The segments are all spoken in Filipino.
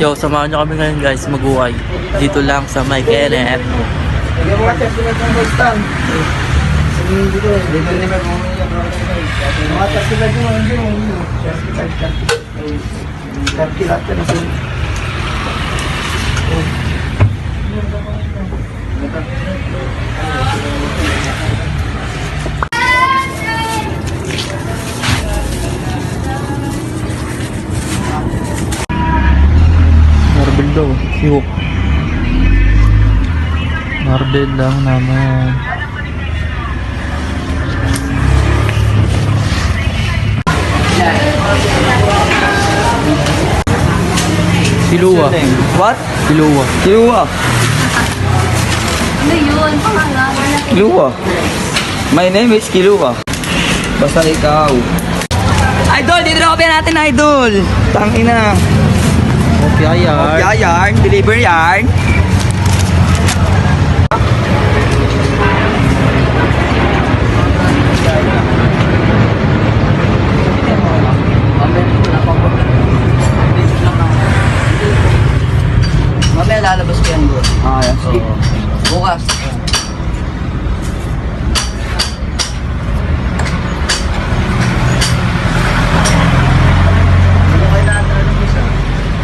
Yo, samahan nyo kami ngayon guys, mag-uway. Dito lang sa May Kenneth. Bigyan mo kasi sila ng ballstand. Sabihin dito eh. Dito rin ba mo yung mga sila yung kartilat ka na sila. Marble daw, si Hook. Marble lang naman. Kilua. What? Kilua. Kilua. Ano yun? Pangalan. Kilua. My name is Kilua. Basta ikaw. Idol, didropin natin idol. Tangina. Okay, yarn. Okay, yarn. Deliver yarn. Mamaya lalabas ko yan bro. Ah, yan. Sige. Bukas.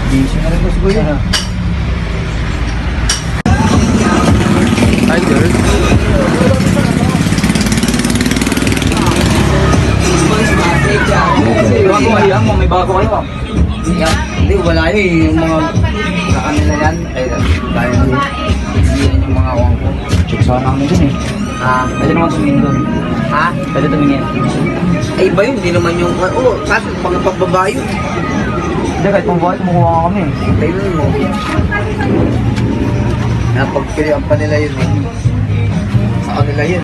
Busy na rin gusto ko yun. Hi girl. Bago kayo mo, may bago kayo. Hindi, wala yun eh. Yung mga sa kanila yan. Ay, dahil yung mga awang ko. Check sa namin dun eh. Pwede naman tumingin dun. Ha? Pwede tumingin. Ay, iba yun. Hindi naman yung... Oo, kasi mga pagbabayo. Hindi, kahit pang buhay, kumukuha ka kami. Tingnan mo. Napagpilihan pa nila yun eh. Sa kanila yun.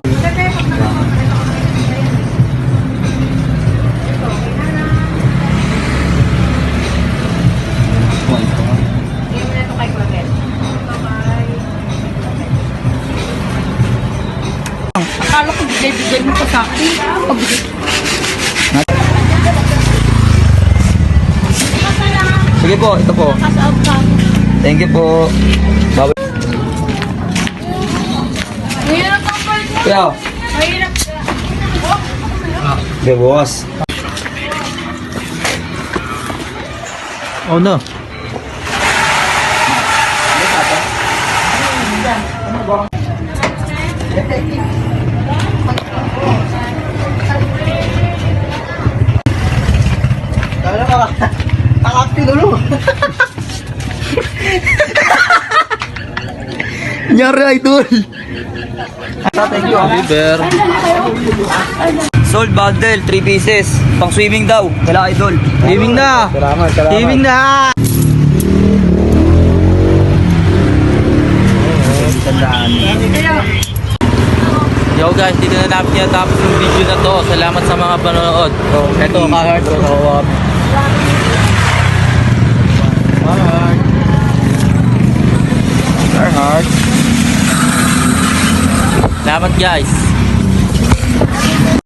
Akala ko bigay mo pa sa akin. Sige po, ito po. Thank you po. Bye. Mahirap ang part mo. Kuya. Mahirap. Be, boss. Oh no. Akakti dulu. Nyari idol. Thank you. Liver. Sold bundle, 3 pieces. Pang swimming daw. Kala idol. Swimming na. Salamat, Swimming na. Yo guys, dito na namin tinatapos yung video na to. Salamat sa mga panonood. Ito, ka-heart. Heart. Salamat guys.